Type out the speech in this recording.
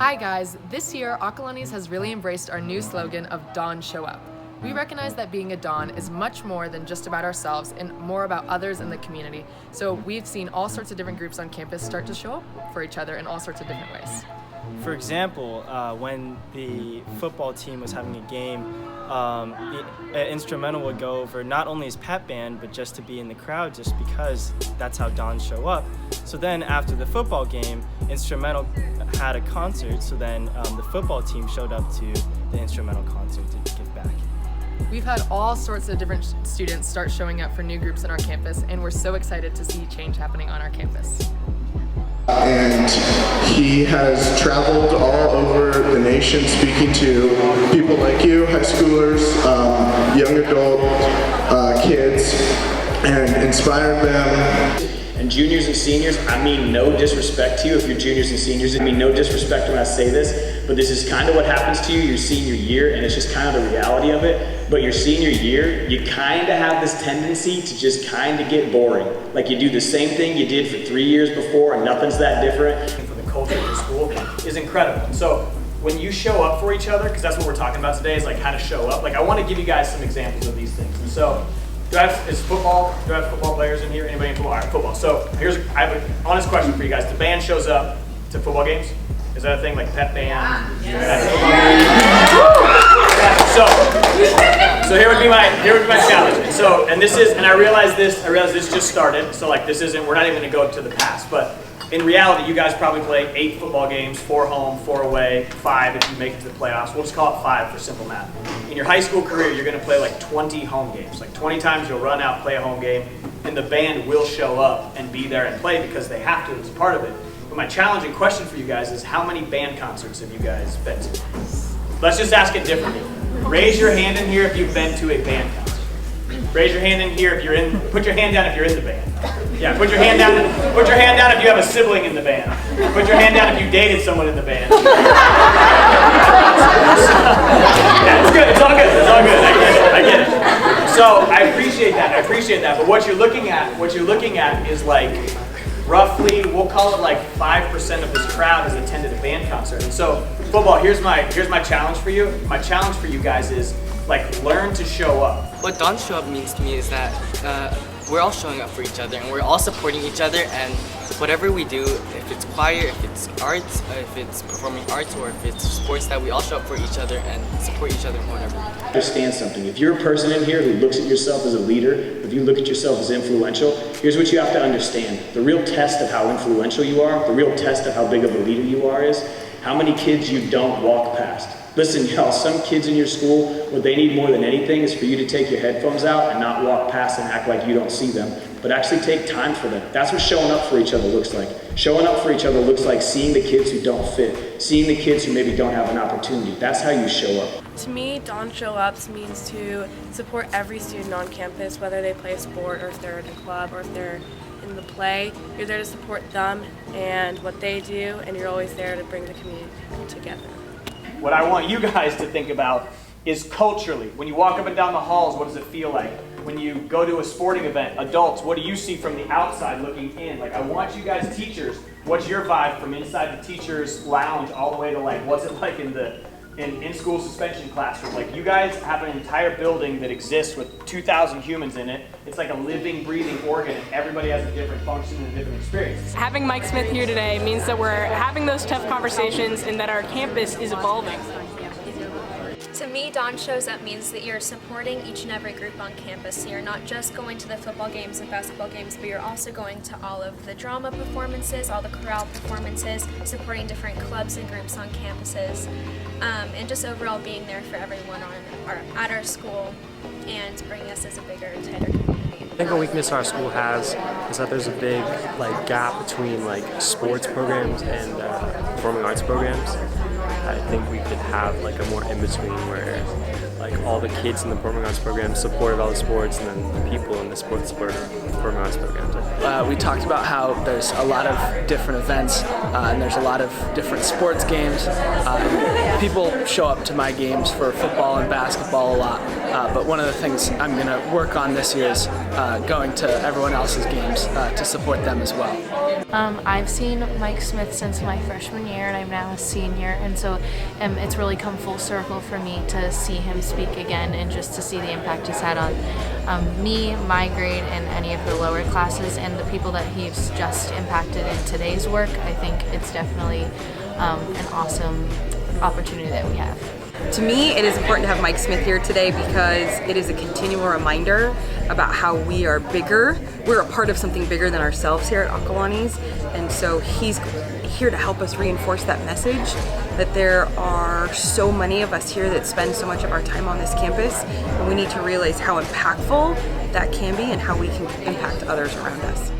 Hi guys, this year Acalanes has really embraced our new slogan of Don Show Up. We recognize that being a Don is much more than just about ourselves and more about others in the community. So we've seen all sorts of different groups on campus start to show up for each other in all sorts of different ways. For example, when the football team was having a game, the instrumental would go over not only as pep band, but just to be in the crowd, just because that's how Dons show up. So then after the football game, instrumental had a concert, so then the football team showed up to the instrumental concert to give back. We've had all sorts of different students start showing up for new groups in our campus, and we're so excited to see change happening on our campus. And he has traveled all over the nation speaking to people like you, high schoolers, young adult kids, and inspiring them. And juniors and seniors, I mean no disrespect to you if you're juniors and seniors. I mean no disrespect when I say this, but this is kind of what happens to you your senior year, and it's just kind of the reality of it. But your senior year, you kind of have this tendency to just kind of get boring. Like you do the same thing you did for 3 years before and nothing's that different. For the culture of the school is incredible. So when you show up for each other, because that's what we're talking about today, is like how to show up. Like I want to give you guys some examples of these things. And so, do I have football players in here? Anybody in football? All right, football. So I have an honest question for you guys. The band shows up to football games? Is that a thing, like pep band? So here would be my challenge. And I realize this just started. So like we're not even gonna go to the past, but in reality, you guys probably play 8 football games, 4 home, 4 away, 5 if you make it to the playoffs. We'll just call it 5 for simple math. In your high school career, you're gonna play like 20 home games. Like 20 times you'll run out, play a home game, and the band will show up and be there and play because they have to as part of it. But my challenging question for you guys is how many band concerts have you guys been to? Let's just ask it differently. Raise your hand in here if you've been to a band concert. Raise your hand in here if put your hand down if you're in the band. Yeah, put your hand down if you have a sibling in the band. Put your hand down if you dated someone in the band. Yeah, it's good, it's all good, I get it. So I appreciate that, but what you're looking at is like, roughly, we'll call it like 5% of this crowd has attended a band concert. And so, football, here's my challenge for you. My challenge for you guys is, like, learn to show up. What Don Show Up means to me is that we're all showing up for each other and we're all supporting each other, and whatever we do, if it's choir, if it's arts, if it's performing arts, or if it's sports, that we all show up for each other and support each other whenever. Understand something. If you're a person in here who looks at yourself as a leader, if you look at yourself as influential, here's what you have to understand. The real test of how influential you are, the real test of how big of a leader you are is how many kids you don't walk past. Listen, y'all, some kids in your school, what they need more than anything is for you to take your headphones out and not walk past and act like you don't see them, but actually take time for them. That's what showing up for each other looks like. Showing up for each other looks like seeing the kids who don't fit, seeing the kids who maybe don't have an opportunity. That's how you show up. To me, Don Show Ups means to support every student on campus, whether they play a sport or if they're in a club or if they're in the play. You're there to support them and what they do, and you're always there to bring the community together. What I want you guys to think about is culturally. When you walk up and down the halls, what does it feel like? When you go to a sporting event, adults, what do you see from the outside looking in? Like, I want you guys, teachers, what's your vibe from inside the teacher's lounge all the way to like, what's it like in school suspension classroom? Like, you guys have an entire building that exists with 2,000 humans in it. It's like a living, breathing organ, and everybody has a different function and a different experience. Having Mike Smith here today means that we're having those tough conversations and that our campus is evolving. To me, Don Shows Up means that you're supporting each and every group on campus. So you're not just going to the football games and basketball games, but you're also going to all of the drama performances, all the chorale performances, supporting different clubs and groups on campuses, and just overall being there for everyone at our school and bringing us as a bigger and tighter community. I think a weakness our school has is that there's a big gap between sports programs and performing arts programs. I think we could have a more in-between where all the kids in the performing arts program supported all the sports, and then the people in the sports support performing arts programs. We talked about how there's a lot of different events and there's a lot of different sports games. People show up to my games for football and basketball a lot, but one of the things I'm going to work on this year is going to everyone else's games to support them as well. I've seen Mike Smith since my freshman year, and I'm now a senior, and so it's really come full circle for me to see him speak again and just to see the impact he's had on me, my grade, and any of the lower classes, and the people that he's just impacted in today's work. I think it's definitely an awesome opportunity that we have. To me, it is important to have Mike Smith here today because it is a continual reminder about how we are bigger. We're a part of something bigger than ourselves here at Acalanes, and so he's here to help us reinforce that message that there are so many of us here that spend so much of our time on this campus, and we need to realize how impactful that can be and how we can impact others around us.